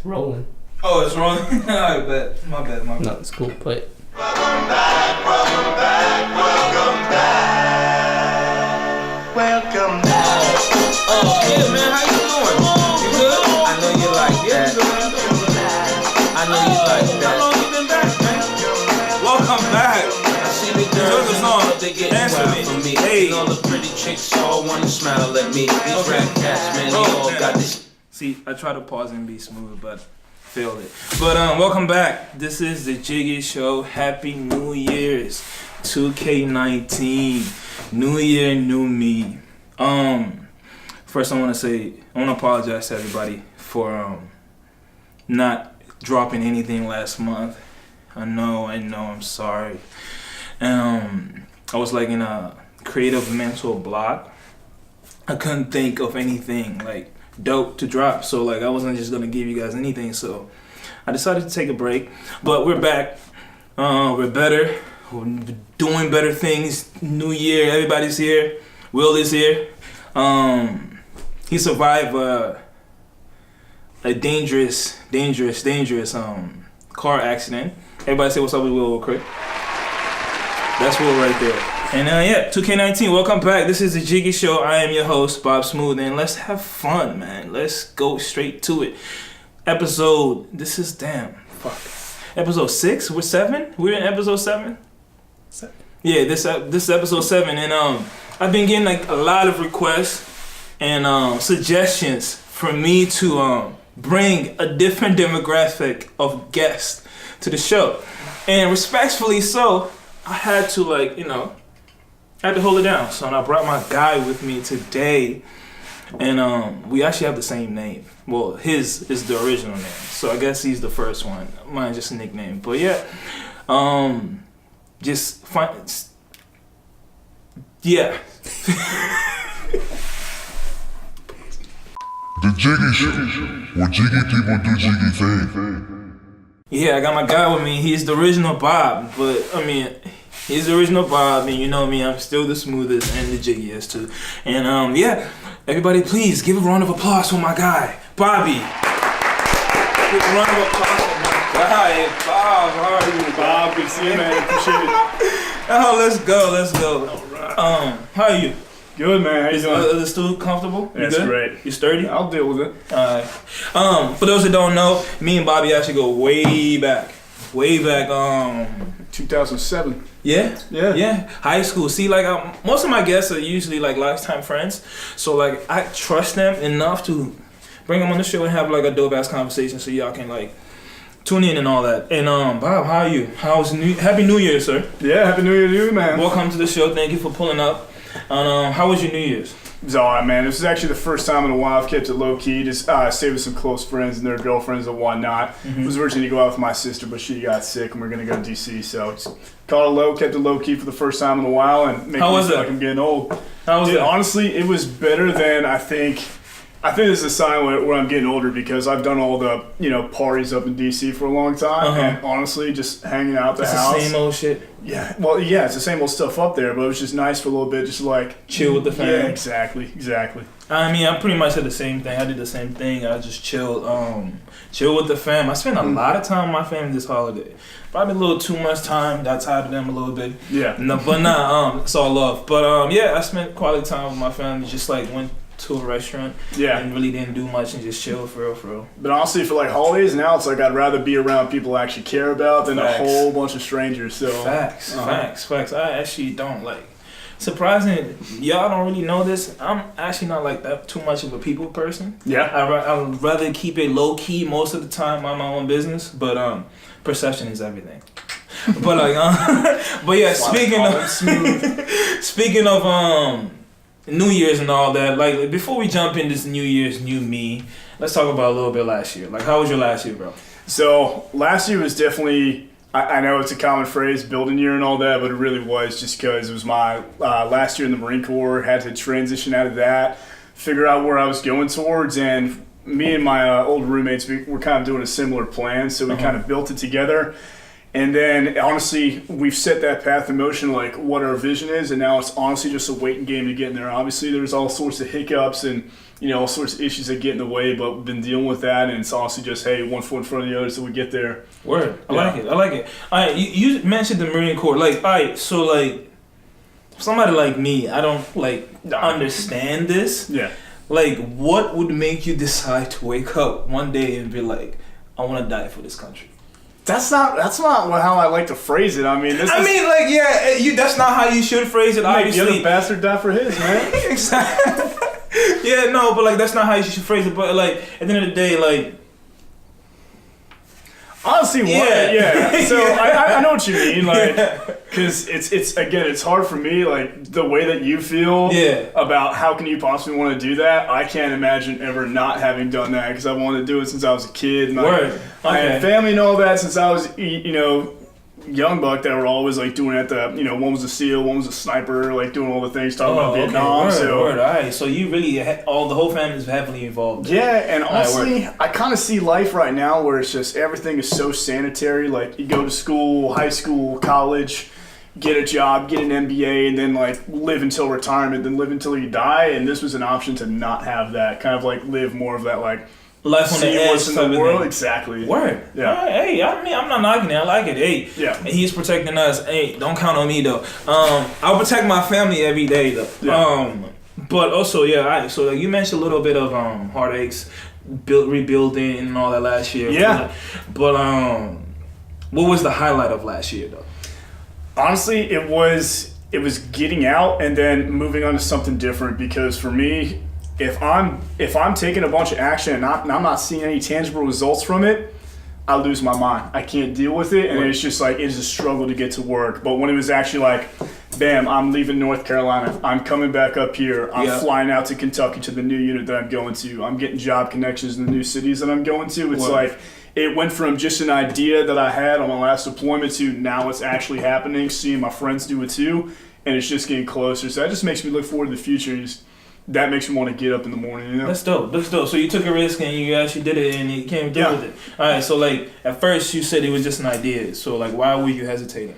It's rolling. Oh, it's rolling? I bet. My bad. No, it's cool. Play it. Welcome back. Oh, yeah, man. How you doing? You good? I know you like that. I know you like that. How long you been back, man? Welcome back. I see the girls in the club, they get wild for me. Hey. And all the pretty chicks all wanna smile at me. These rap cats, man, they all got this. See, I tried to pause and be smooth, but failed it. But welcome back. This is the Jiggy Show. Happy New Year's, 2K19. New year, new me. First I want to apologize to everybody for not dropping anything last month. I know, I'm sorry. I was like in a creative mental block. I couldn't think of anything like dope to drop, so like I wasn't just gonna give you guys anything, so I decided to take a break. But we're back. We're better. We're doing better things. New year, everybody's here. Will is here. He survived a dangerous car accident. Everybody say what's up with Will real quick. That's Will right there. And 2K19, welcome back. This is the Jiggy Show. I am your host, Bob Smooth, and let's have fun, man. Let's go straight to it. Episode 6? We're 7? We're in episode 7? Yeah, this is episode 7, and I've been getting like a lot of requests and suggestions for me to bring a different demographic of guests to the show. And respectfully so, I had to hold it down. So I brought my guy with me today, and we actually have the same name. Well, his is the original name, so I guess he's the first one. Mine's just a nickname. But yeah, just find, yeah. The Jiggy Show, where jiggy people do jiggy things. Yeah, I got my guy with me. He's the original Bob, but he's the original Bob, and you know me, I'm still the smoothest and the jiggiest too. And everybody please give a round of applause for my guy, Bobby. Give a round of applause for my guy, Bob. How are you? Bob, good to see you, man. Appreciate it. Oh, let's go. All right. How are you? Good, man. How you doing? Is the stool comfortable? That's good? great. You sturdy? I'll deal with it. Alright. For those that don't know, me and Bobby actually go way back. 2007. Yeah? Yeah. High school. See, like, most of my guests are usually, like, lifetime friends. So, like, I trust them enough to bring them on the show and have, like, a dope-ass conversation so y'all can, like, tune in and all that. And, Bob, how are you? Happy New Year, sir. Yeah, Happy New Year to you, man. Welcome to the show. Thank you for pulling up. How was your New Year's? It was alright, man. This is actually the first time in a while I've kept it low-key. Just stayed with some close friends and their girlfriends and whatnot. Mm-hmm. Was originally to go out with my sister, but she got sick and we're going to go to D.C. So just kept it low-key for the first time in a while and make me feel like I'm getting old. How was it? Honestly, it was better than I think this is a sign where I'm getting older because I've done all the, parties up in D.C. for a long time. And honestly, just hanging out at the house. It's the same old shit. Yeah, well, yeah, it's the same old stuff up there, but it was just nice for a little bit, just like chill with the family. Yeah, exactly. I pretty much did the same thing. I did the same thing. I just chilled with the fam. I spent a lot of time with my family this holiday. Probably a little too much time. Got tired of them a little bit. Yeah. No, but it's all love. But I spent quality time with my family. Just like went to a restaurant. Yeah. And really didn't do much and just chill for real. But honestly, for like holidays now, it's like I'd rather be around people I actually care about than a whole bunch of strangers. So Facts. I actually don't like. Surprising, y'all don't really know this. I'm actually not like that too much of a people person. Yeah. I would rather keep it low key most of the time, mind my own business. But perception is everything. But speaking of New Year's and all that, like before we jump into this New Year's new me, let's talk about a little bit last year. Like, how was your last year, bro? So last year was definitely. I know it's a common phrase, building year and all that, but it really was just because it was my last year in the Marine Corps. Had to transition out of that, figure out where I was going towards, and me and my old roommates, we were kind of doing a similar plan, so we kind of built it together. And then, honestly, we've set that path in motion, like what our vision is, and now it's honestly just a waiting game to get in there. Obviously, there's all sorts of hiccups and all sorts of issues that get in the way, but we've been dealing with that, and it's also just, hey, one foot in front of the other so we get there. Word. I like it. All right, you mentioned the Marine Corps. Like, all right, so, like, somebody like me, I don't, like, understand this. Yeah. Like, what would make you decide to wake up one day and be like, I want to die for this country? That's not how I like to phrase it. I mean, that's not how you should phrase it, obviously. The other bastard died for his, man. Exactly. Yeah, no, but, like, that's not how you should phrase it. But, like, at the end of the day, like, honestly, yeah. So I know what you mean, like, because it's hard for me, like, the way that you feel about how can you possibly want to do that. I can't imagine ever not having done that because I wanted to do it since I was a kid. And I had family and all that since I was, young buck that were always like doing it. One was a SEAL, one was a sniper, like doing all the things talking about Vietnam. All right. So you really the whole family is heavily involved. Yeah, and honestly, I kind of see life right now where it's just everything is so sanitary. Like you go to school, high school, college, get a job, get an MBA, and then like live until retirement, then live until you die. And this was an option to not have that. Kind of like live more of that like. Life on the edge in the world, exactly. Word. Yeah. Right, hey, I mean, I'm not knocking it. I like it. Hey, yeah. He's protecting us. Hey, don't count on me though. I'll protect my family every day though. Yeah. But also, so like, you mentioned a little bit of heartaches, rebuilding and all that last year. Yeah. But what was the highlight of last year though? Honestly, it was getting out and then moving on to something different because for me. If I'm taking a bunch of action and I'm not seeing any tangible results from it, I lose my mind. I can't deal with it, and it's just like it is a struggle to get to work. But when it was actually like, bam, I'm leaving North Carolina, I'm coming back up here, I'm flying out to Kentucky to the new unit that I'm going to, I'm getting job connections in the new cities that I'm going to. It's like it went from just an idea that I had on my last deployment to now it's actually happening. Seeing my friends do it too, and it's just getting closer. So that just makes me look forward to the future. That makes me want to get up in the morning, That's dope. So you took a risk and you actually did it and you came through with it. All right, so like at first you said it was just an idea. So like why were you hesitating?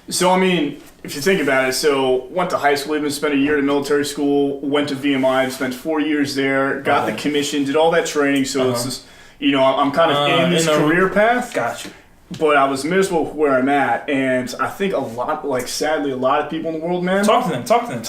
So I mean, if you think about it, so went to high school, even spent a year in military school, went to VMI, spent 4 years there, got the commission, did all that training. So it's just, I'm kind of in this career path. Gotcha. But I was miserable where I'm at, and I think sadly, a lot of people in the world, man. Talk to them. A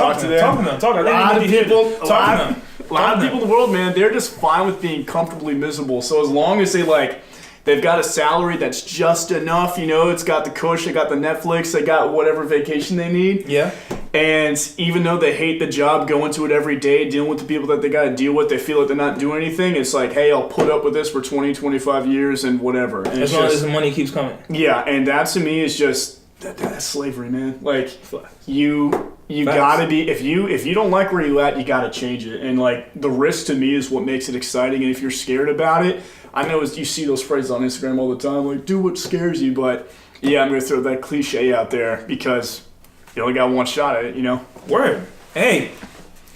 lot of people in the world, man, they're just fine with being comfortably miserable. So as long as they've got a salary that's just enough, it's got the cush, they got the Netflix, they got whatever vacation they need. Yeah. And even though they hate the job, going to it every day, dealing with the people that they got to deal with, they feel like they're not doing anything. It's like, hey, I'll put up with this for 20, 25 years and whatever. And as long as the money keeps coming. Yeah, and that to me is just, that's slavery, man. Like, you gotta be, if you don't like where you at, you gotta change it. And like, the risk to me is what makes it exciting. And if you're scared about it, I know you see those phrases on Instagram all the time, like, do what scares you. But yeah, I'm gonna throw that cliche out there because you only got one shot at it, Word. Hey,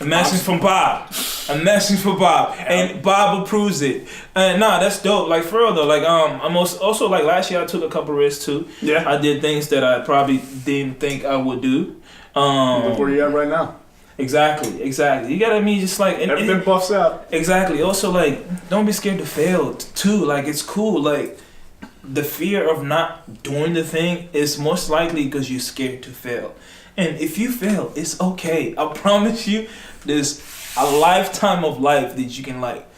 a message from Bob. And Bob approves it. That's dope. Like for real though. Like I'm also like last year I took a couple risks too. Yeah. I did things that I probably didn't think I would do. Look where you at right now. Exactly. You gotta be just like everything buffs out. Exactly. Also like don't be scared to fail too. Like it's cool. Like the fear of not doing the thing is most likely because you're scared to fail. And if you fail, it's okay. I promise you, there's a lifetime of life that you can like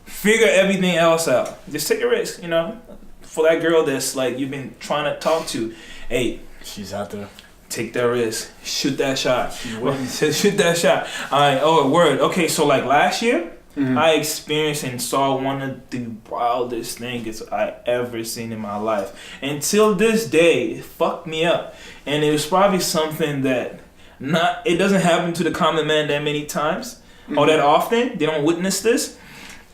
figure everything else out. Just take a risk, For that girl that's like you've been trying to talk to, hey, she's out there. Take that risk. Shoot that shot. Shoot that shot. All right. Oh, word. Okay, so like last year, I experienced and saw one of the wildest things I ever seen in my life. Until this day, it fucked me up. And it was probably something that it doesn't happen to the common man that many times or that often. They don't witness this.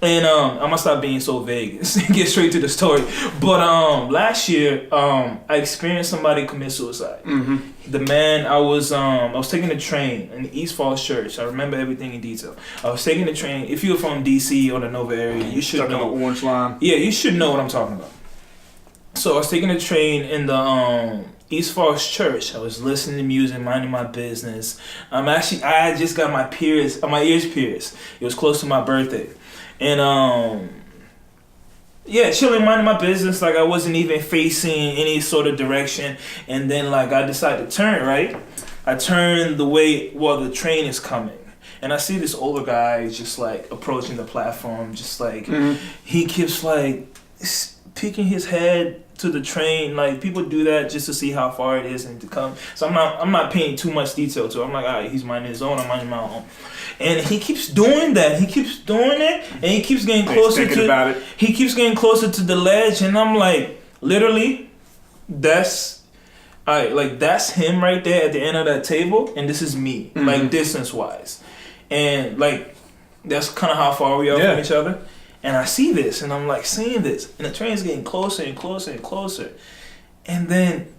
And I'm gonna stop being so vague. Get straight to the story. But last year, I experienced somebody commit suicide. The man, I was taking the train in the East Falls Church. I remember everything in detail. I was taking the train. If you're from DC or the Nova area, you should know. On the Orange Line. Yeah, you should know what I'm talking about. So I was taking the train in the East Falls Church. I was listening to music, minding my business. I had just got my ears pierced. It was close to my birthday. And yeah, chilling, minding my business. Like, I wasn't even facing any sort of direction. And then, like, I decided to turn, right? I turned the way, the train is coming. And I see this older guy just, like, approaching the platform. Just, like, he keeps, like, peeking his head to the train. Like, people do that just to see how far it is and to come. So I'm not paying too much detail to it. I'm like, all right, he's minding his own, I'm minding my own. And he keeps doing that. He keeps doing it, and he keeps getting closer He keeps getting closer to the ledge, and I'm like, literally, that's him right there at the end of that table, and this is me, like, distance wise. And like, that's kind of how far we are from each other. And I see this, and I'm like seeing this, and the train's getting closer and closer and closer. And then,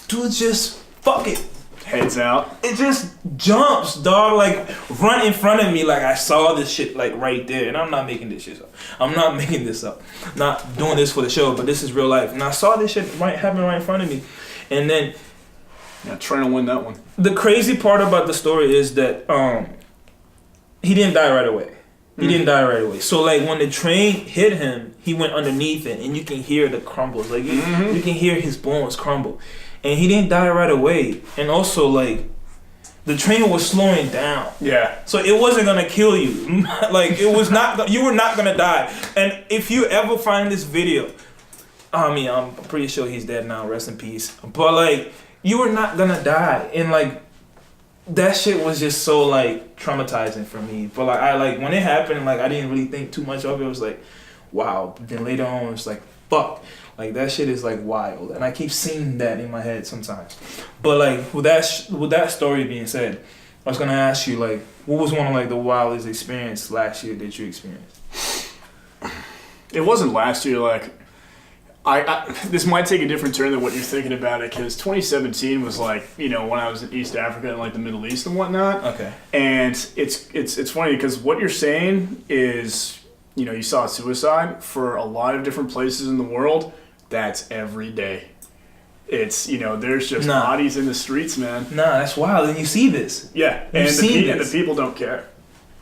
dude just, fuck it. Heads out. It just jumps, dog, like, run in front of me, like I saw this shit, like, right there. And I'm not making this shit up. I'm not making this up. Not doing this for the show, but this is real life. And I saw this shit happen right in front of me. And then... yeah, trying to win that one. The crazy part about the story is that he didn't die right away. He didn't die right away. So, like, when the train hit him, he went underneath it, and you can hear the crumbles. Like, you can hear his bones crumble. And he didn't die right away. And also, like, the train was slowing down. Yeah. So it wasn't going to kill you. Like, it was not, you were not going to die. And if you ever find this video, I mean, I'm pretty sure he's dead now, rest in peace. But, like, you were not going to die. And, like, that shit was just so, like, traumatizing for me. But, like, when it happened, like, I didn't really think too much of it. It was like, wow. But then later on, it's like, fuck. Like, that shit is, like, wild. And I keep seeing that in my head sometimes. But, like, with that story being said, I was going to ask you, like, what was one of, like, the wildest experience last year that you experienced? It wasn't last year, like... I this might take a different turn than what you're thinking about it, because 2017 was like, you know, when I was in East Africa and like the Middle East and whatnot. Okay. And it's funny because what you're saying is, you know, you saw suicide for a lot of different places in the world. That's every day. It's, you know, there's just bodies in the streets, man. Nah, that's wild. And you see this. Yeah, and the people don't care.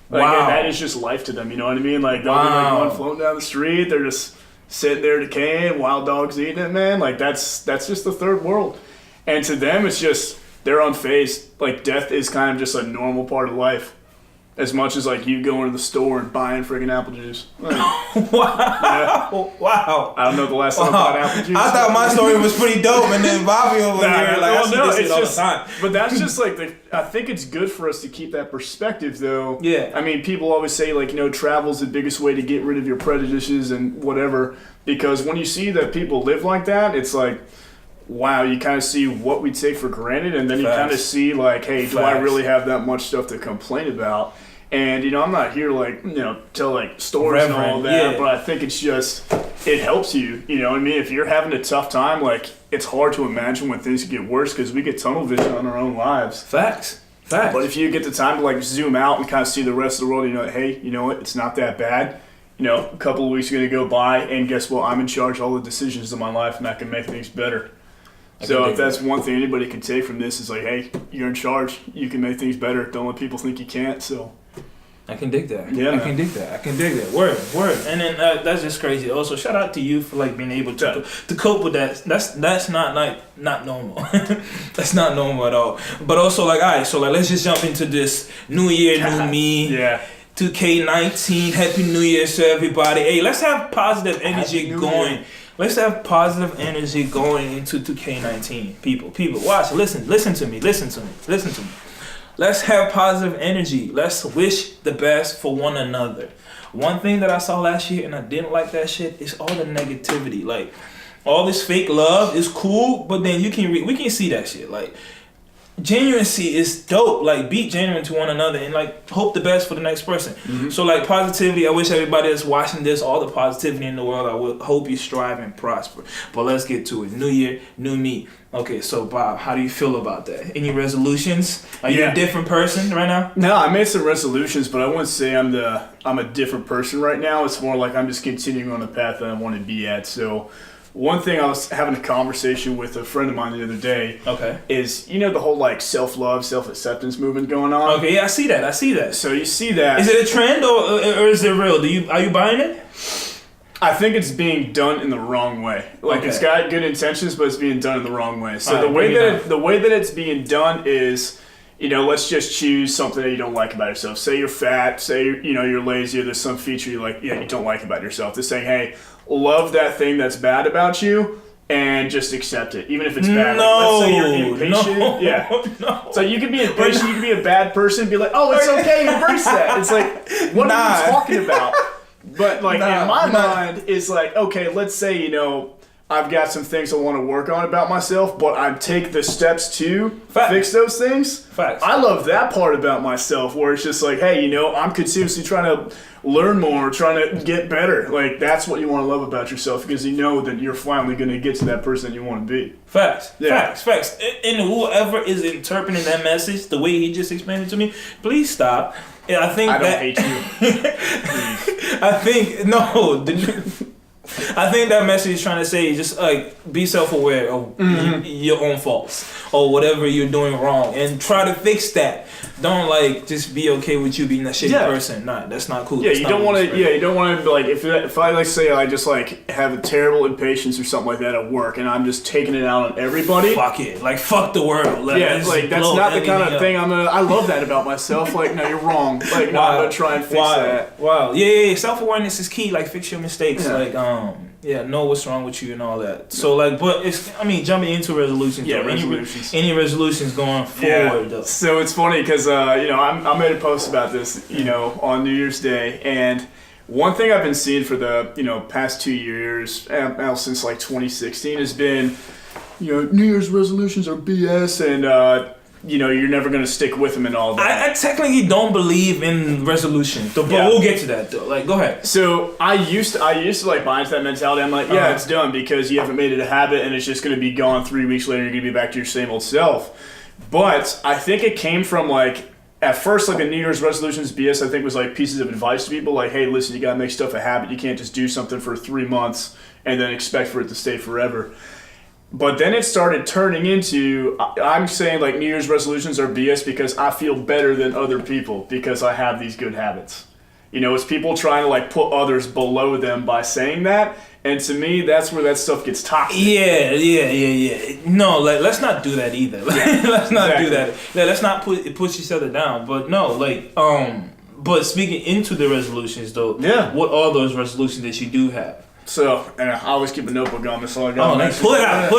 Like, wow. that is just life to them. You know what I mean? Like, they'll be like one floating down the street. They're just sitting there decaying, wild dogs eating it, man. Like, that's just the third world. And to them, it's just, they're unfazed. Like, death is kind of just a normal part of life. As much as, like, you going to the store and buying friggin' apple juice. Like, wow. Yeah. Wow. I don't know the last time I bought apple juice. I thought my story was pretty dope, and then Bobby over here, like, I see this shit all the time. But that's just, like, I think it's good for us to keep that perspective, though. Yeah. I mean, people always say, like, you know, travel's the biggest way to get rid of your prejudices and whatever. Because when you see that people live like that, it's like, wow, you kind of see what we take for granted, and then you kind of see, like, hey, do I really have that much stuff to complain about? And, you know, I'm not here, like, you know, tell, like, stories and all that, but I think it's just, it helps you, you know what I mean? If you're having a tough time, like, it's hard to imagine when things get worse because we get tunnel vision on our own lives. Facts. But if you get the time to, like, zoom out and kind of see the rest of the world, you know, hey, you know what, it's not that bad. You know, a couple of weeks are going to go by, and guess what? I'm in charge of all the decisions of my life, and I can make things better. So if that's one thing anybody can take from this is, like, hey, you're in charge. You can make things better. Don't let people think you can't, so... I can dig that. Yeah, I can dig that. Word. And then that's just crazy. Also, shout out to you for, like, being able to cope with that. That's not, like, not normal. That's not normal at all. But also, like, all right, so, like, let's just jump into this new year, new me. Yeah. 2K19. Happy New Year to everybody. Hey, let's have positive energy going. Let's have positive energy going into 2K19. People, watch, listen to me. Let's have positive energy. Let's wish the best for one another. One thing that I saw last year and I didn't like that shit is all the negativity. Like, all this fake love is cool, but then we can see that shit. Like, genuineness is dope. Like, be genuine to one another and, like, hope the best for the next person. Mm-hmm. So, like, positivity, I wish everybody that's watching this, all the positivity in the world, I would hope you strive and prosper. But let's get to it. New year, new me. Okay, so Bob, how do you feel about that? Any resolutions? Are you a different person right now? No, I made some resolutions, but I wouldn't say I'm a different person right now. It's more like I'm just continuing on the path that I want to be at. So one thing I was having a conversation with a friend of mine the other day. Okay. Is the whole like self-love, self-acceptance movement going on? Okay, yeah, I see that. So you see that. Is it a trend or is it real? Are you buying it? I think it's being done in the wrong way. Like it's got good intentions, but it's being done in the wrong way. So the way that it's being done is, let's just choose something that you don't like about yourself. Say you're fat. Say you're lazy. Or there's some feature you don't like about yourself. Just saying, hey, love that thing that's bad about you, and just accept it, even if it's bad. No, like, let's say you're impatient. No. So you can be impatient. You can be a bad person. And be like, oh, it's okay. Embrace that. It's like, what are you talking about? But like in my mind, it's like, okay, let's say I've got some things I want to work on about myself, but I take the steps to fix those things. Facts. I love that part about myself, where it's just like, hey, I'm continuously trying to learn more, trying to get better. Like that's what you want to love about yourself, because you know that you're finally going to get to that person you want to be. Facts. And whoever is interpreting that message the way he just explained it to me, please stop. Yeah, I don't hate you. I think that message is trying to say just like be self-aware of your own faults or whatever you're doing wrong and try to fix that. Don't like just be okay with you being a shitty person. Nah, that's not cool. Yeah, you don't want to. Yeah, you don't want to like if I like say I just like have a terrible impatience or something like that at work and I'm just taking it out on everybody. Fuck it, like fuck the world. Like, that's not the kind of thing I love that about myself. Like no, you're wrong. Like no, I'm gonna try and fix that. Wow. Yeah. Self-awareness is key. Like fix your mistakes. Yeah. Like know what's wrong with you and all that. So like, but jumping into resolutions. Yeah, resolutions. Any resolutions going forward? Though. So it's funny because I made a post about this on New Year's Day, and one thing I've been seeing for the past 2 years, since like 2016, has been New Year's resolutions are BS, and you're never going to stick with them and all that. I technically don't believe in resolutions, but we'll get to that though. Like, go ahead. So I used to like buy into that mentality. I'm like, it's done because you haven't made it a habit, and it's just going to be gone 3 weeks later. You're going to be back to your same old self. But I think it came from like, at first, like the New Year's resolutions BS, I think was like pieces of advice to people. Like, hey, listen, you got to make stuff a habit. You can't just do something for 3 months and then expect for it to stay forever. But then it started turning into, I'm saying like New Year's resolutions are BS because I feel better than other people because I have these good habits. It's people trying to like put others below them by saying that. And to me, that's where that stuff gets toxic. Yeah. No, like let's not do that either. Let's not do that. Let's not push each other down. But no, like but speaking into the resolutions though, what are those resolutions that you do have? So, and I always keep a notebook on me, so I got. Pull it out,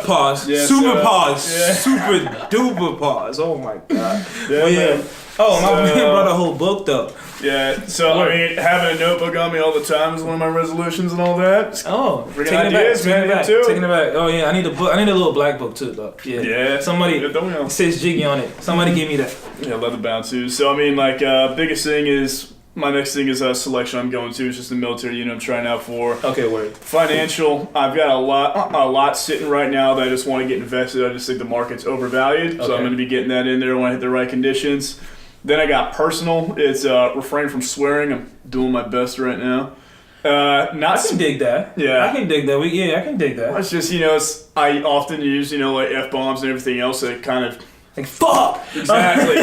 pause. Yeah, Pause. Super duper pause. Oh my god. Yeah. Oh, my man brought a whole book though. Yeah, so having a notebook on me all the time is one of my resolutions and all that. Oh, taking ideas, man. Taking it back. Oh yeah, I need a book. I need a little black book too, though. Yeah. Somebody it says Jiggy on it. Somebody give me that. Yeah, leather bound too. So biggest thing is. My next thing is a selection I'm going to. It's just the military unit I'm trying out for. Okay, word. Financial, I've got a lot sitting right now that I just want to get invested. I just think the market's overvalued, so I'm going to be getting that in there when I hit the right conditions. Then I got personal. It's refrain from swearing. I'm doing my best right now. I can dig that. Yeah, I can dig that. I can dig that. It's just I often use like F-bombs and everything else that kind of. Like fuck! Exactly.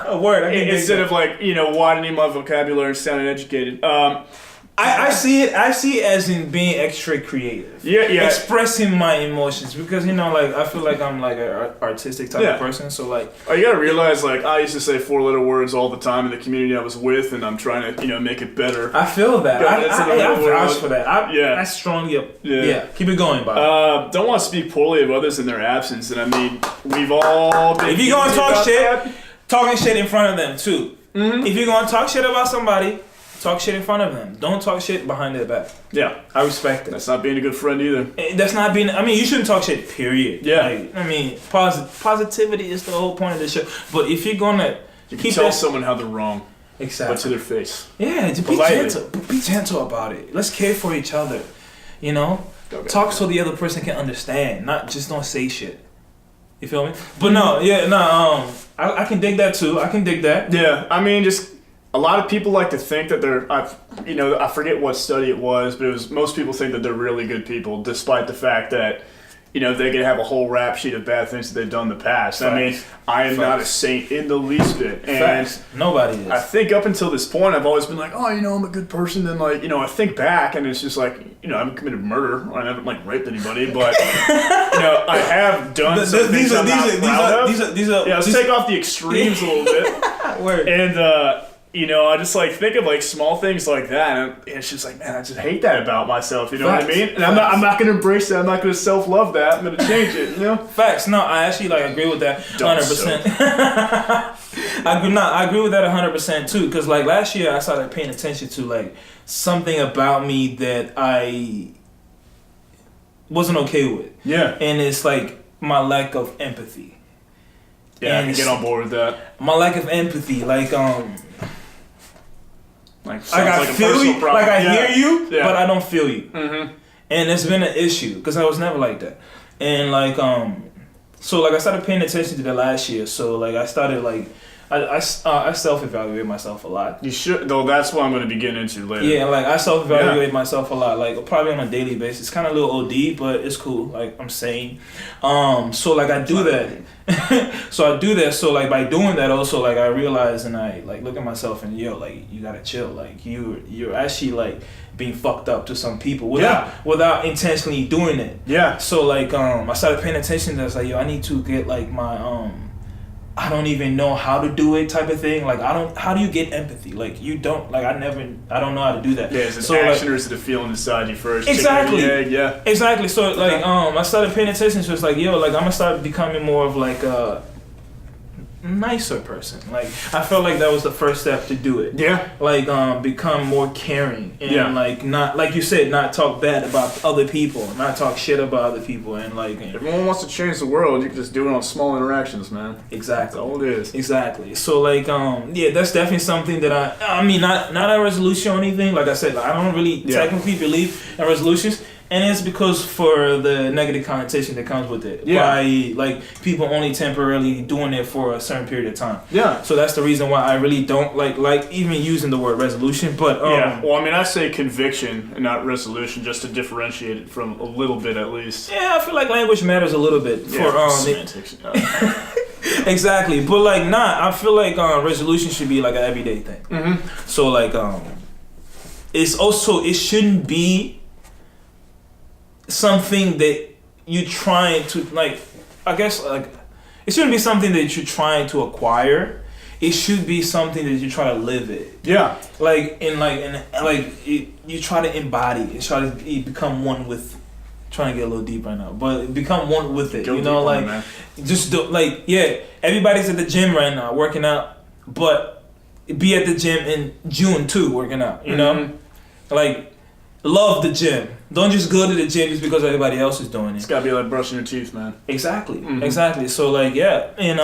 A word. Instead of like widening my vocabulary and sounding educated. I see it as in being extra creative. Yeah. Expressing my emotions because like I feel like I'm like an artistic type of person. So like, you gotta realize like I used to say 4-letter words all the time in the community I was with, and I'm trying to make it better. I feel that. I vouch for that. I strongly. Yeah. Keep it going, Bob. Don't want to speak poorly of others in their absence, and we've all been. If you're gonna talk shit, talking shit in front of them too. Mm-hmm. If you're gonna talk shit about somebody. Talk shit in front of them. Don't talk shit behind their back. Yeah. I respect it. That's not being a good friend either. That's not being... you shouldn't talk shit, period. Yeah. Positivity is the whole point of this show. But if you're going to... You can tell someone how they're wrong. Exactly. But to their face. Yeah, be gentle. Be gentle about it. Let's care for each other. Talk so the other person can understand. Not just don't say shit. You feel me? But I can dig that too. I can dig that. Yeah. a lot of people like to think that I forget what study it was, but most people think that they're really good people, despite the fact that, they could have a whole rap sheet of bad things that they've done in the past. Facts. I mean, I am not a saint in the least bit. And Facts. Nobody is. I think up until this point, I've always been like, oh, I'm a good person. And I think back and it's just like, I haven't committed murder. I haven't raped anybody, but I have done some things I'm not proud of. Let's take off the extremes a little bit. Word. And, I just think of small things like that, and it's just man, I just hate that about myself. You know what I mean? And I'm not gonna embrace that. I'm not gonna self-love that. I'm gonna change it. Facts. No, I actually agree with that 100%. I agree with that 100% too. Because last year I started paying attention to something about me that I wasn't okay with. Yeah. And it's my lack of empathy. Yeah, I can get on board with that. My lack of empathy, I feel you, I hear you, yeah. but I don't feel you. Mm-hmm. And it's been an issue because I was never like that. And so I started paying attention to that last year. So I started I self-evaluate myself a lot. You should, though. That's what I'm going to be getting into later. Yeah, I self-evaluate myself a lot, probably on a daily basis. It's kind of a little OD, but it's cool. I'm sane. So I do that. So I do that. So by doing that, also I realize and I look at myself and you gotta chill. You're actually being fucked up to some people without intentionally doing it. Yeah. So I started paying attention to this. I need to get my I don't even know how to do it type of thing. How do you get empathy? You don't, I don't know how to do that. Yeah, is it action or is it a feeling inside you first? Exactly. Yeah. Exactly. So, I started paying attention to it's I'm going to start becoming more of a nicer person. I felt that was the first step to do it. Yeah. Become more caring and not, like you said, not talk bad about other people, not talk shit about other people, and everyone wants to change the world. You can just do it on small interactions, man. Exactly. That's all it is. Exactly. So that's definitely something that I mean not a resolution or anything. Like I said, I don't really technically believe in resolutions. And it's because for the negative connotation that comes with it. Yeah. By people only temporarily doing it for a certain period of time. Yeah. So that's the reason why I really don't like even using the word resolution. But yeah. Well, I say conviction and not resolution, just to differentiate it from a little bit at least. Yeah, I feel language matters a little bit for semantics. Exactly, but I feel resolution should be an everyday thing. Mm-hmm. So it shouldn't be something that you trying to it shouldn't be something that you're trying to acquire. It should be something that you try to live it. Yeah. You try to embody it, try to become one with. Trying to get a little deep right now, but become one with it. Just do everybody's at the gym right now working out, but be at the gym in June too working out. You know, love the gym. Don't just go to the gym just because everybody else is doing it. It's gotta be like brushing your teeth, man. Exactly. Mm-hmm. Exactly. So and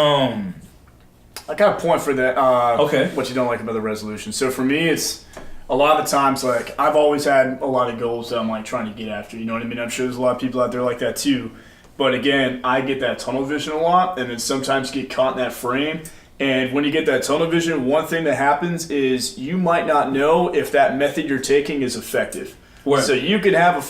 I got a point for that. Okay. What you don't like about the resolution. So for me, it's a lot of the times I've always had a lot of goals that I'm trying to get after. You know what I mean? I'm sure there's a lot of people out there like that too. But again, I get that tunnel vision a lot, and then sometimes get caught in that frame. And when you get that tunnel vision, one thing that happens is you might not know if that method you're taking is effective. Word. So you could have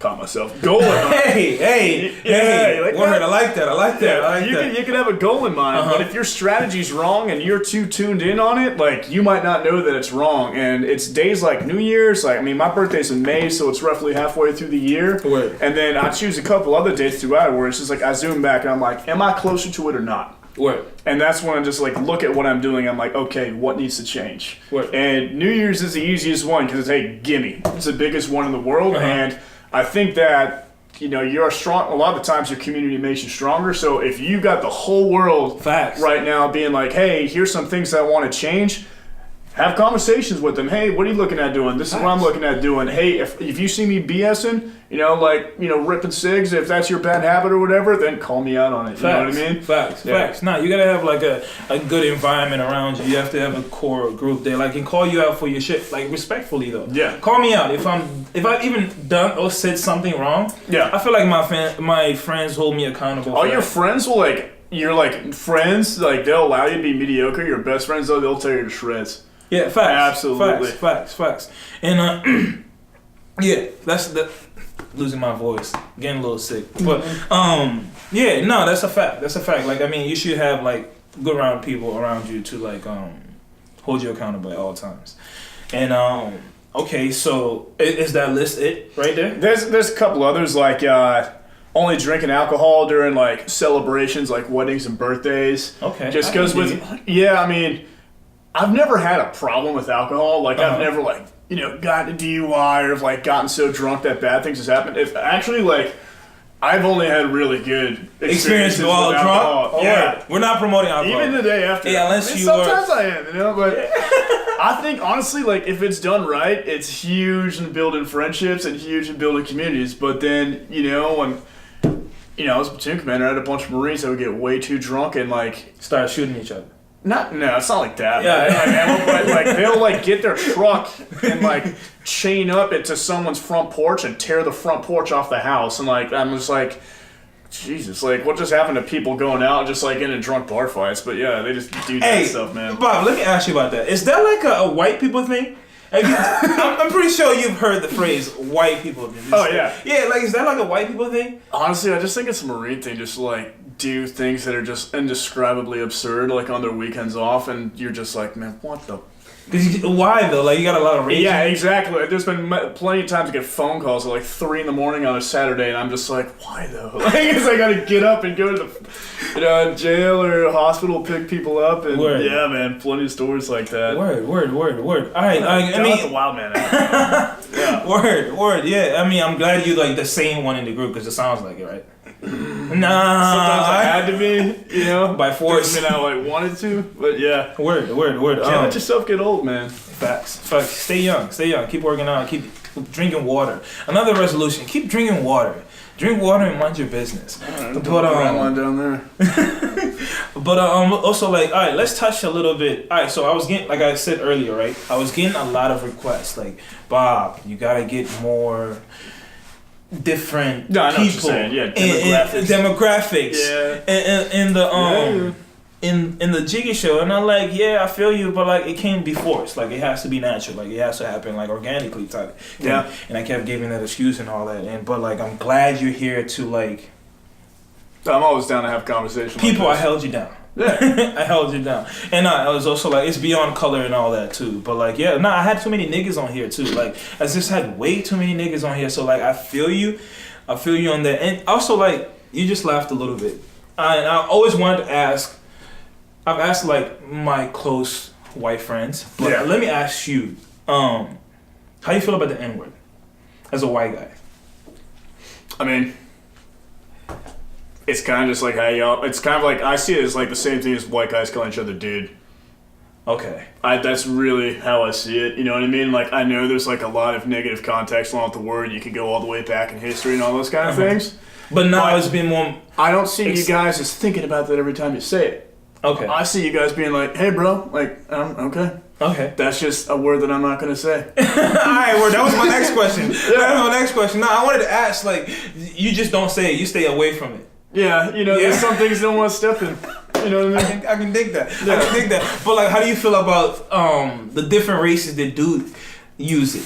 caught myself. Goal in mind. Hey. Word, I like that. You can have a goal in mind, but if your strategy's wrong and you're too tuned in on it, you might not know that it's wrong. And it's days like New Year's. My birthday's in May, so it's roughly halfway through the year. Word. And then I choose a couple other dates throughout it where it's just I zoom back and I'm am I closer to it or not? Word. And that's when I just look at what I'm doing. I'm okay, what needs to change? Word. And New Year's is the easiest one because it's, hey, gimme. It's the biggest one in the world. And I think that, you're strong. A lot of the times your community makes you stronger. So if you got the whole world right now being hey, here's some things that I want to change, have conversations with them. Hey, what are you looking at doing? This is what I'm looking at doing. Hey, if you see me BSing, ripping cigs, if that's your bad habit or whatever, then call me out on it. You know what I mean? Facts. No, you gotta have a good environment around you. You have to have a core group there, and call you out for your shit, respectfully though. Yeah. Call me out if I've even done or said something wrong. Yeah. I feel my friends hold me accountable. All your friends will you're like friends, like they'll allow you to be mediocre. Your best friends though, they'll tear you to shreds. Yeah, facts. Absolutely. Facts. And yeah, that's the losing my voice, getting a little sick. But yeah, no, that's a fact. That's a fact. Like, I mean, you should have like good round people around you to like hold you accountable at all times. And okay, so is that list it right there? There's a couple others like only drinking alcohol during like celebrations, like weddings and birthdays. Okay. Just because I mean, I've never had a problem with alcohol. Like I've never like gotten a DUI or like gotten so drunk that bad things has happened. If actually like. I've only had really good experiences with alcohol. Oh, yeah, we're not promoting alcohol. Even the day after. Yeah, unless you sometimes I am, but I think honestly, like if it's done right, it's huge in building friendships and huge in building communities. But then when I was a platoon commander, I had a bunch of Marines that would get way too drunk and like start shooting each other. No, it's not like that. Yeah, but like they'll like get their truck and like chain up it to someone's front porch and tear the front porch off the house, and like I'm just like, Jesus, like what just happened to people going out and just like getting drunk bar fights? But yeah, they just do that stuff, man. Bob, let me ask you about that. Is that like a white people thing? I'm pretty sure you've heard the phrase white people. Yeah. Yeah, like is that like a white people thing? Honestly, I just think it's a Marine thing, just like do things that are just indescribably absurd, like on their weekends off, and you're just like, man, what the? Why though? Like you got a lot of rage. Yeah, exactly. There's been plenty of times I get phone calls at like 3 a.m. on a Saturday, and I'm just like, why though? Like, because I gotta get up and go to the, jail or hospital, pick people up, and yeah, man, plenty of stories like that. Word. All right, I mean, the wild man. Yeah. Word. Yeah, I mean, I'm glad you like the same one in the group because it sounds like it, right? Nah. Sometimes I had to be, by force. I mean, I like wanted to, but yeah. Word. Can't let yourself get old, man. Facts. Stay young. Keep working out. Keep drinking water. Another resolution: keep drinking water. Drink water and mind your business. But one down there. But also like, all right, let's touch a little bit. All right, so I was getting, like I said earlier, right? I was getting a lot of requests like, Bob, you gotta get more different people. Yeah, demographics. Yeah. In the Jiggy show, and I'm like, yeah, I feel you, but like it can't be forced. Like it has to be natural. Like it has to happen like organically type. Yeah. And I kept giving that excuse and all that. But like I'm glad you're here to like. I'm always down to have conversations. People, like I held you down. Yeah. I held you down. And I was also like, it's beyond color and all that too. But like, yeah, I had too many niggas on here too. Like, I just had way too many niggas on here. So like, I feel you on that. And also like, you just laughed a little bit. I always wanted to ask, I've asked like my close white friends, but let me ask you, how you feel about the N-word as a white guy? I mean, it's kind of just like how y'all. It's kind of like I see it as like the same thing as white guys calling each other dude. Okay. That's really how I see it. You know what I mean? Like I know there's like a lot of negative context along with the word. You could go all the way back in history and all those kind of things. But now it's been more. I don't see you guys as thinking about that every time you say it. Okay. I see you guys being like, "Hey, bro," like, okay. Okay. That's just a word that I'm not gonna say. Alright, word. That was my next question. No, I wanted to ask, like, you just don't say it. You stay away from it. Yeah, there's some things you don't want to step in. You know what I mean? I can dig that. Yeah. I can dig that. But like, how do you feel about the different races that do use it?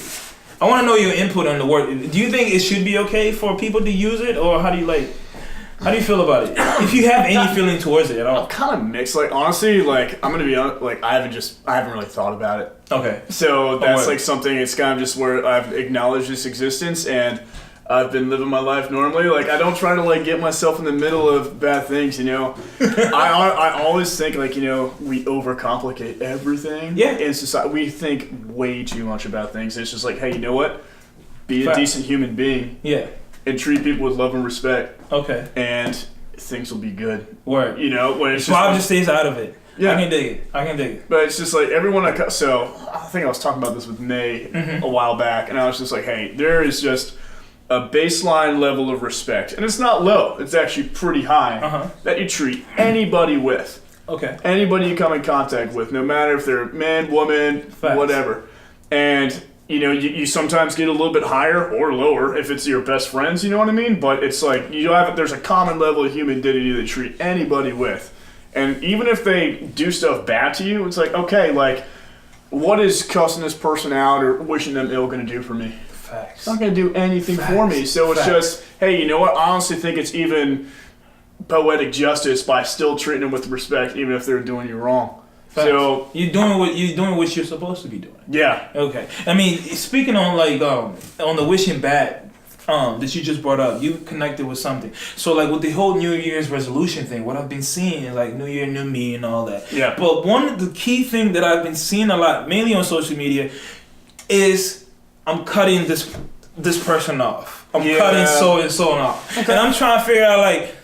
I want to know your input on the word. Do you think it should be okay for people to use it, or how do you feel about it? If you have any feeling towards it at all? I'm kind of mixed. Like honestly, like I'm gonna be honest. Like I haven't really thought about it. Okay. So that's like something. It's kind of just where I've acknowledged its existence and I've been living my life normally. Like I don't try to like get myself in the middle of bad things. I always think like we overcomplicate everything. Yeah. In society, we think way too much about things. It's just like, hey, you know what? Be a decent human being. Yeah. And treat people with love and respect. Okay. And things will be good. Word. When it's Bob just stays out of it. Yeah. I can dig it. But it's just like everyone so I think I was talking about this with Nay a while back, and I was just like, hey, there is just a baseline level of respect. And it's not low. It's actually pretty high that you treat anybody with. Okay. Anybody you come in contact with, no matter if they're man, woman, whatever. And you sometimes get a little bit higher or lower if it's your best friends, you know what I mean? But it's like, there's a common level of human dignity that you treat anybody with. And even if they do stuff bad to you, it's like, okay, like, what is cussing this person out or wishing them ill going to do for me? Facts. It's not going to do anything for me. So it's just, hey, you know what? I honestly think it's even poetic justice by still treating them with respect, even if they're doing you wrong. Facts. So you're doing what you're supposed to be doing. Yeah. Okay. I mean, speaking on like on the wishing bad that you just brought up, you connected with something. So like with the whole New Year's resolution thing, what I've been seeing is like New Year, New Me and all that. Yeah. But one of the key thing that I've been seeing a lot, mainly on social media, is I'm cutting this person off. I'm cutting so and so off. Okay. And I'm trying to figure out like,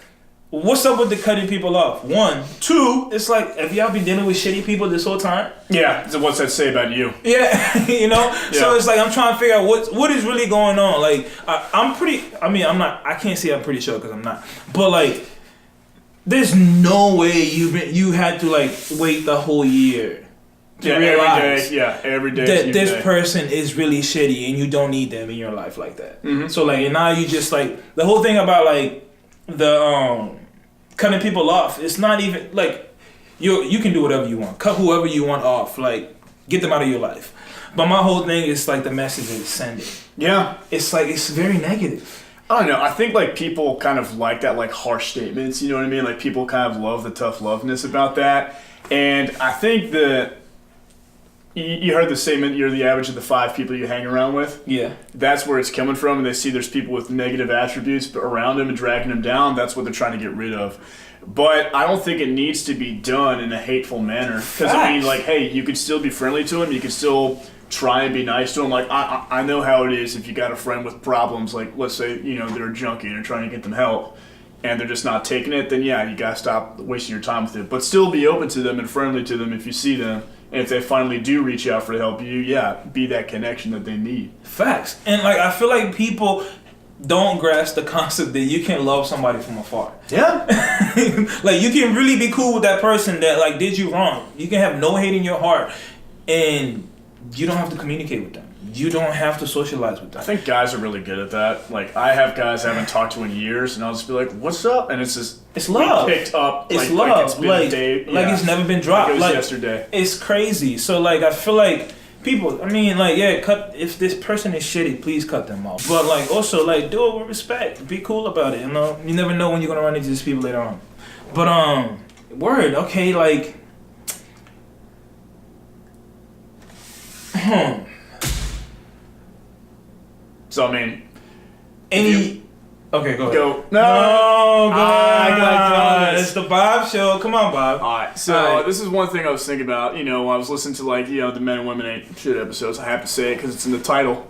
what's up with the cutting people off? 1, 2, it's like, have y'all been dealing with shitty people this whole time? Yeah, so what's that say about you? Yeah, you know? Yeah. So it's like, I'm trying to figure out what is really going on. Like, I can't say I'm pretty sure because I'm not. But like, there's no way you had to like wait the whole year to realize every day that this person is really shitty and you don't need them in your life like that. Mm-hmm. So like, and now you just like, the whole thing about like, the cutting people off, it's not even like you can do whatever you want, cut whoever you want off, like get them out of your life. But my whole thing is like the message that it's sending. Yeah, it's like it's very negative. I don't know. I think like people kind of like that, like harsh statements. You know what I mean? Like people kind of love the tough loveness about that. And I think that you heard the statement, you're the average of the 5 people you hang around with. Yeah. That's where it's coming from, and they see there's people with negative attributes around them and dragging them down. That's what they're trying to get rid of. But I don't think it needs to be done in a hateful manner. Because, I mean, like, hey, you could still be friendly to them. You could still try and be nice to them. Like, I know how it is if you got a friend with problems. Like, let's say, they're a junkie and you're trying to get them help, and they're just not taking it, then, yeah, you got to stop wasting your time with it. But still be open to them and friendly to them if you see them. And if they finally do reach out for help, be that connection that they need. Facts. And like I feel like people don't grasp the concept that you can love somebody from afar. Yeah. Like you can really be cool with that person that like did you wrong. You can have no hate in your heart and you don't have to communicate with them. You don't have to socialize with them. I think guys are really good at that. Like I have guys I haven't talked to in years, and I'll just be like, "What's up?" And it's just love. Picked up. It's like, love. Like it's been a day. Like it's never been dropped. Like it was like yesterday. It's crazy. So like I feel like people. I mean like cut. If this person is shitty, please cut them off. But like also like do it with respect. Be cool about it. You know. You never know when you're gonna run into these people later on. But word. Okay. Like. So I mean, okay, go ahead. Go. No, I got it's the Bob Show. Come on, Bob. All right. So this is one thing I was thinking about. When I was listening to the Men and Women Ain't Shit episodes. I have to say it because it's in the title.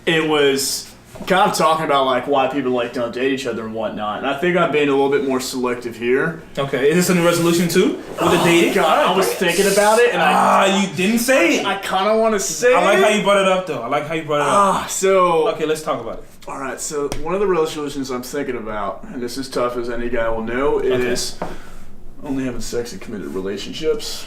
It was kind of talking about like why people like don't date each other and whatnot. And I think I'm being a little bit more selective here. Okay, is this in the resolution too with the dating? God, I was thinking about it, and you didn't say it. I kind of want to say. I like how you brought it up, though. So okay, let's talk about it. All right, so one of the resolutions I'm thinking about, and this is tough as any guy will know, is only having sex in committed relationships.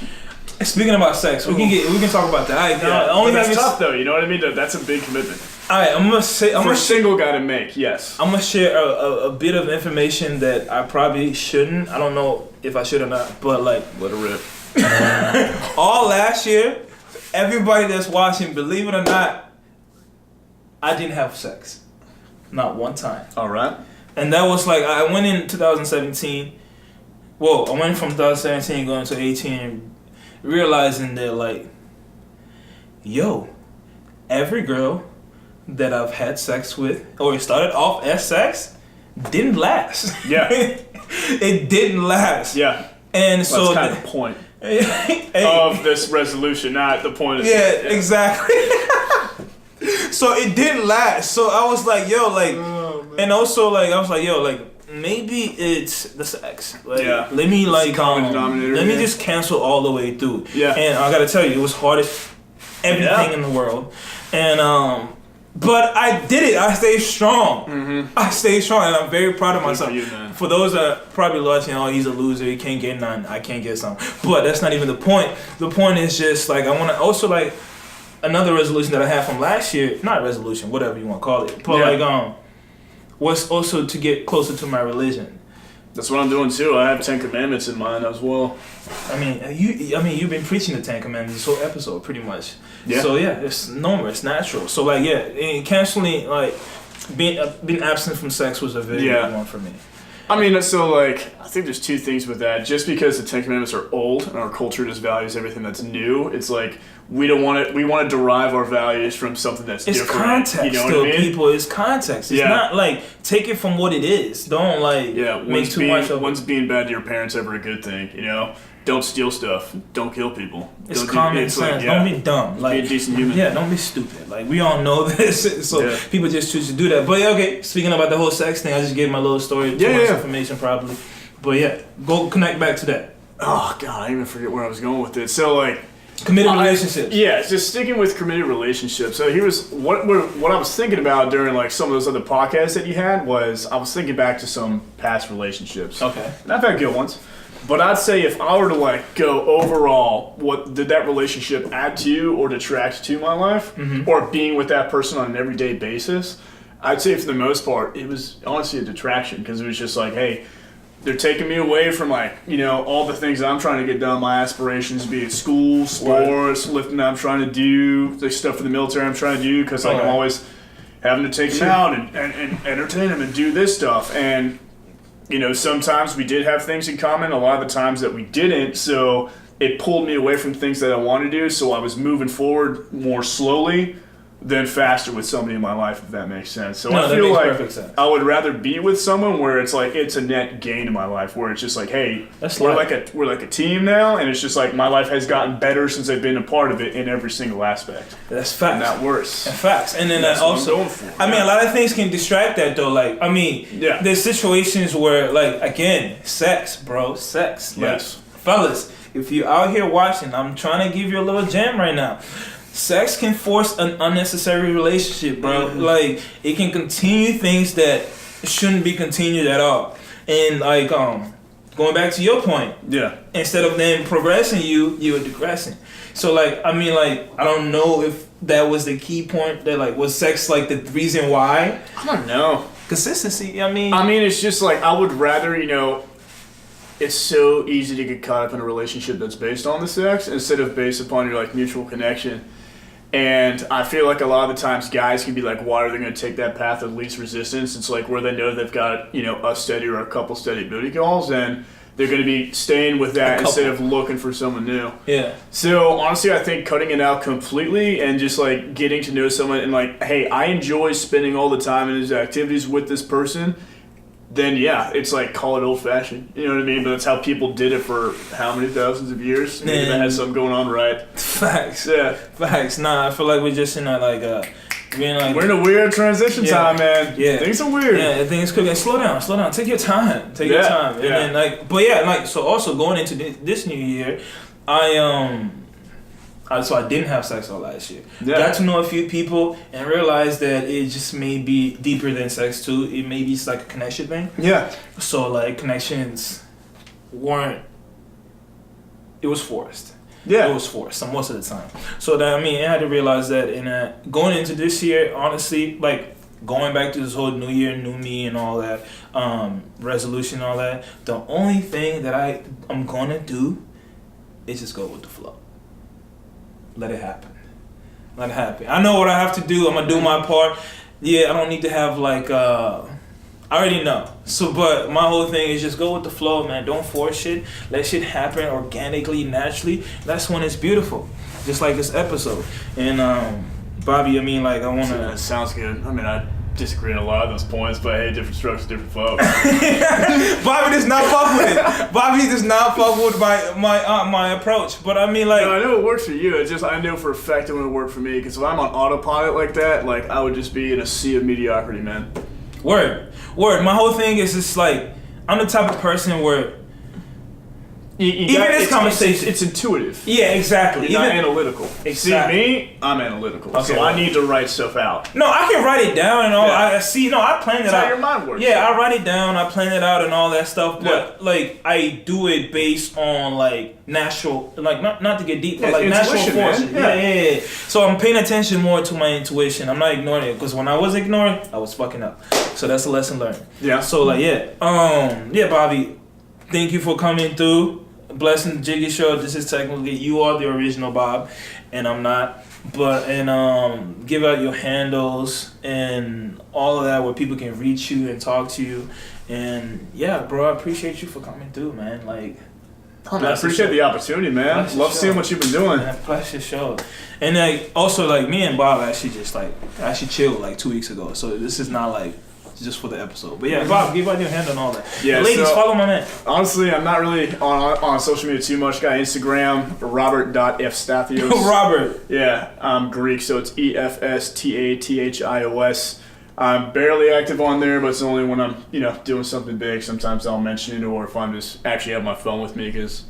Speaking about sex, we can talk about that. That's tough though. You know what I mean? That's a big commitment. All right, I'm a single guy to make. Yes. I'm gonna share a bit of information that I probably shouldn't. I don't know if I should or not, but like let it rip. All last year, everybody that's watching, believe it or not, I didn't have sex, not one time. All right. And that was like I went in 2017. Well, I went from 2017 going to 18. Realizing that like, every girl that I've had sex with or started off as sex didn't last. Yeah. It didn't last. Yeah. And so that's kind of the point of this resolution, not the point of exactly. So it didn't last. So I was like, and also like I was like, maybe it's the sex. Like, let me let me just cancel all the way through. Yeah. And I gotta tell you, it was hard as everything in the world. And but I did it. I stayed strong. Mm-hmm. I stayed strong, and I'm very proud of myself. For those that are probably watching, he's a loser. He can't get none. I can't get some. But that's not even the point. The point is just like I want to also like another resolution that I had from last year, not resolution, whatever you want to call it, but was also to get closer to my religion. That's what I'm doing too. I have 10 Commandments in mind as well. I mean, you've been preaching the 10 Commandments this whole episode, pretty much. Yeah. So yeah, it's normal, it's natural. So like, yeah, and canceling, like, being absent from sex was a very big one for me. I mean, so like, I think there's two things with that. Just because the 10 Commandments are old and our culture just values everything that's new, it's like we want to derive our values from something that's it's different. Context, you know still, what I mean? people. It's context. It's not like take it from what it is. Don't like make too much of it. When's being bad to your parents ever a good thing? You know, don't steal stuff. Don't kill people. It's common sense. Like, don't be dumb. Like, be a decent human. Yeah, don't be stupid. Like, we all know this, so people just choose to do that. But okay, speaking about the whole sex thing, I just gave my little story. Too much information probably. But yeah, go connect back to that. Oh God, I even forget where I was going with it. So like. Committed relationships. Yeah, just sticking with committed relationships. So here's what I was thinking about during like some of those other podcasts that you had was I was thinking back to some past relationships. Okay. And I've had good ones. But I'd say if I were to like go overall, what did that relationship add to or detract to my life? Or being with that person on an everyday basis, I'd say for the most part, it was honestly a detraction because it was just like, hey, they're taking me away from like, you know, all the things that I'm trying to get done, my aspirations, be it school, sports, lifting that I'm trying to do, the stuff for the military I'm trying to do, because like I'm always having to take them out and entertain them and do this stuff. And, you know, sometimes we did have things in common, a lot of the times that we didn't, so it pulled me away from things that I wanted to do, so I was moving forward more slowly than faster with somebody in my life, if that makes sense. So I feel like I would rather be with someone where it's like it's a net gain in my life, where it's just like, hey, we're like a team now, and it's just like my life has gotten better since I've been a part of it in every single aspect. That's facts. And not worse. That's facts. And then that also, I mean, a lot of things can distract that though. Like, I mean, there's situations where, like, again, sex, bro, sex. Yes. Like, fellas, if you're out here watching, I'm trying to give you a little gem right now. Sex can force an unnecessary relationship, bro. Like, it can continue things that shouldn't be continued at all. And like, going back to your point, instead of them progressing you are digressing. So like, I mean, like, I don't know if that was the key point. That like, was sex like the reason why? I don't know. Consistency. I mean, it's just like I would rather, you know. It's so easy to get caught up in a relationship that's based on the sex instead of based upon your like mutual connection. And I feel like a lot of the times guys can be like, why are they going to take that path of least resistance? It's like where they know they've got, you know, a steady or a couple steady booty calls, and they're going to be staying with that instead of looking for someone new. Yeah. So honestly, I think cutting it out completely and just like getting to know someone and like, hey, I enjoy spending all the time in these activities with this person. Then yeah, it's like call it old fashioned. You know what I mean? But that's how people did it for how many thousands of years? Maybe that has something going on, right? Facts. Yeah. Facts. Nah, I feel like we're just in a we're in a weird transition time, man. Yeah. Things are weird. Yeah, things cooking. Slow down. Take your time. Your time. And then like, but yeah, like, so also going into this new year, so I didn't have sex all last year. Yeah. Got to know a few people and realized that it just may be deeper than sex too. It maybe it's like a connection thing. Yeah. So like connections weren't. It was forced. Yeah. It was forced most of the time. So that I had to realize that going into this year, honestly, like going back to this whole new year, new me and all that, resolution and all that, the only thing that I'm gonna do is just go with the flow. Let it happen. I know what I have to do. I'm going to do my part. Yeah, I don't need to have like, I already know. So, but my whole thing is just go with the flow, man. Don't force shit. Let shit happen organically, naturally. That's when it's beautiful. Just like this episode. And, Bobby, I want to... That sounds good. I disagree on a lot of those points, but hey, different strokes, different folks. Bobby does not fuck with it. Bobby does not fuck with my approach. But no, I know it works for you. It's just I know for a fact it wouldn't work for me, because if I'm on autopilot like that, like I would just be in a sea of mediocrity, man. Word. My whole thing is just like I'm the type of person where Even this conversation, it's intuitive. yeah, exactly. You're not Even analytical. Exactly. See, me, I'm analytical. Okay, so well. I need to write stuff out. no, I can write it down and all. Yeah. I see. No, I plan it That's out. how your mind works. Yeah, I write it down. I plan it out and all that stuff. But Yeah. like, I do it based on like natural, like not to get deep, but Yeah, like natural intuition, man. forces. Yeah. Yeah. So I'm paying attention more to my intuition. I'm not ignoring it because when I was ignoring, I was fucking up. So that's a lesson learned. Yeah. So like, yeah, Bobby, thank you for coming through. Blessing the Jiggy Show. This is technically you are the original Bob, and I'm not. But give out your handles and all of that where people can reach you and talk to you. And yeah, bro, I appreciate you for coming through, man. Like, I appreciate the opportunity, man. Bless your Love show. seeing what you've been doing. man, bless your show. And like also like me and Bob actually chilled like 2 weeks ago. So this is not like just for the episode. But yeah, Bob, give out your handle and all that. Yeah, ladies, so- follow my man. Honestly, I'm not really on social media too much. Got Instagram, Robert.fstathios. Robert. Yeah, I'm Greek, so it's EFSTATHIOS. I'm barely active on there, but it's only when I'm, doing something big. Sometimes I'll mention it, or if I'm just actually have my phone with me, because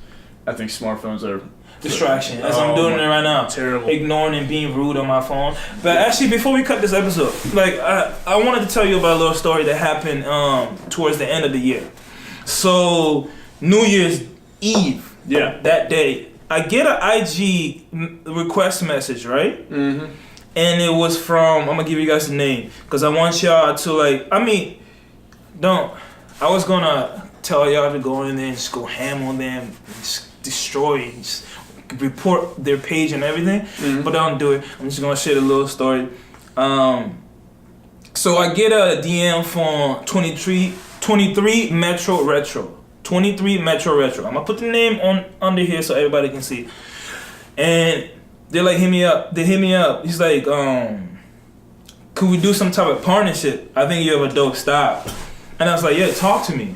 I think smartphones are Distraction, as I'm doing it right now. Terrible. Ignoring and being rude on my phone. But actually, before we cut this episode, like I wanted to tell you about a little story that happened towards the end of the year. So New Year's Eve, Yeah. that day, I get an IG request message, right? Mm-hmm. And it was from, I'm gonna give you guys the name because I want y'all to like. I was gonna tell y'all to go in there and just go ham on them, and just destroy, and just report their page and everything, but I don't do it. I'm just gonna share the little story. So I get a DM from 23 Metro Retro. 23 Metro Retro. I'm gonna put the name on under here so everybody can see. And they're like, hit me up. They hit me up. He's like, could we do some type of partnership? I think you have a dope style. And I was like, yeah, talk to me.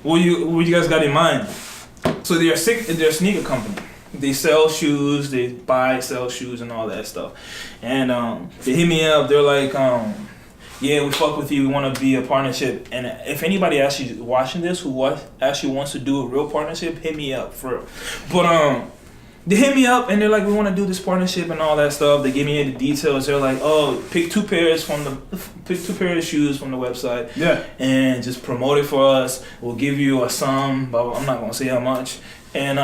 What you guys got in mind? So they're a sneaker company. They sell shoes, they buy, sell shoes and all that stuff. And they hit me up, they're like, yeah, we fuck with you, we want to be a partnership. And if anybody actually watching this who actually wants to do a real partnership, hit me up for real. But they hit me up and they're like, we want to do this partnership and all that stuff. They give me the details. They're like, oh, pick two pairs of shoes from the website. Yeah. And just promote it for us. We'll give you a sum, but I'm not gonna say how much. And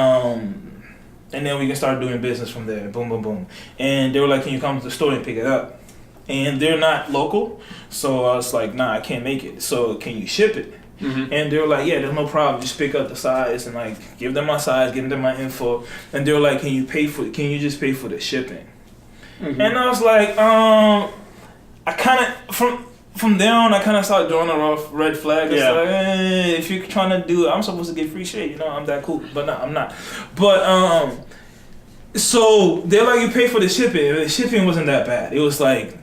then we can start doing business from there. Boom, boom, boom. And they were like, can you come to the store and pick it up? And they're not local, so I was like, nah, I can't make it. So can you ship it? And they were like, yeah, there's no problem. Just pick up the size and like give them my size, give them my info. And they were like, can you just pay for the shipping? And I was like, I kind of from there on, I kind of started drawing a rough red flag. It's like, hey, if you're trying to do it, I'm supposed to get free shit. I'm that cool, but no, I'm not. But so they're like, you pay for the shipping. The shipping wasn't that bad. It was like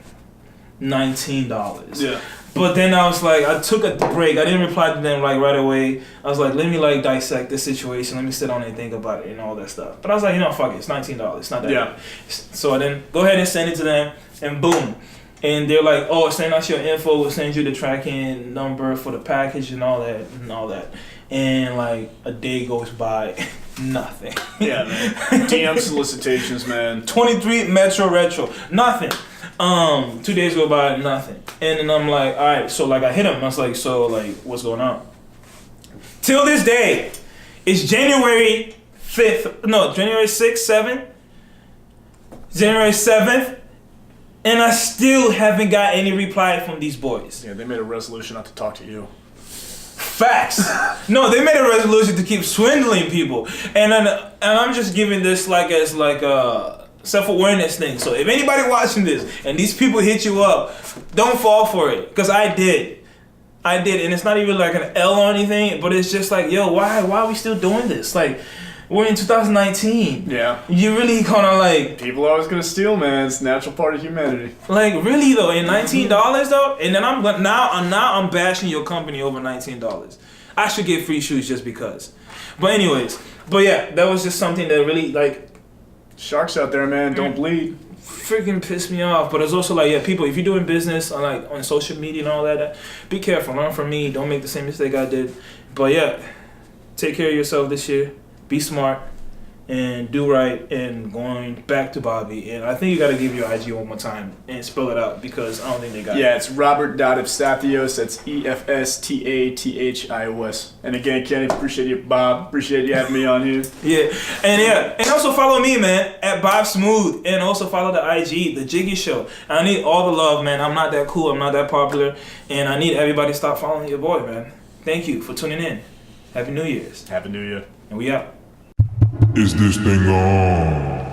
$19. Yeah. But then I was like, I took a break. I didn't reply to them like right away. I was like, let me like dissect the situation. Let me sit down and think about it and all that stuff. But I was like, fuck it. It's $19. It's not that bad. So I then go ahead and send it to them, and boom. And they're like, oh, send us your info. We'll send you the tracking number for the package and all that. And like a day goes by, nothing. Yeah, man. DM solicitations, man. 23 Metro Retro, nothing. 2 days go by, nothing. And then I'm like, all right. So like I hit him. I was like, so like, what's going on? Till this day, it's January 6th, 7th. And I still haven't got any reply from these boys. Yeah, they made a resolution not to talk to you. Facts. No, they made a resolution to keep swindling people. And I'm just giving this like as like a self-awareness thing. So if anybody watching this and these people hit you up, don't fall for it. Because I did. And it's not even like an L or anything, but it's just like, yo, why are we still doing this? Like, we're in 2019. Yeah. You really gonna like... People are always gonna steal, man. It's a natural part of humanity. Like, really though? And $19 though? And then I'm bashing your company over $19. I should get free shoes just because. But anyways. But yeah, that was just something that really like... Sharks out there, man. Don't bleed. Freaking pissed me off. But it's also like, yeah, people, if you're doing business on social media and all that, be careful. Learn from me. Don't make the same mistake I did. But yeah, take care of yourself this year. be smart, and do right, and going back to Bobby. And I think you got to give your IG one more time and spell it out because I don't think they got it. Yeah, it's Robert.Efstathios. That's EFSTATHIOS. And again, Kenny, appreciate you, Bob. Appreciate you having me on here. And also follow me, man, at Bob Smooth, and also follow the IG, The Jiggy Show. I need all the love, man. I'm not that cool. I'm not that popular, and I need everybody to stop following your boy, man. Thank you for tuning in. Happy New Year's. Happy New Year. And we out. Is this thing on?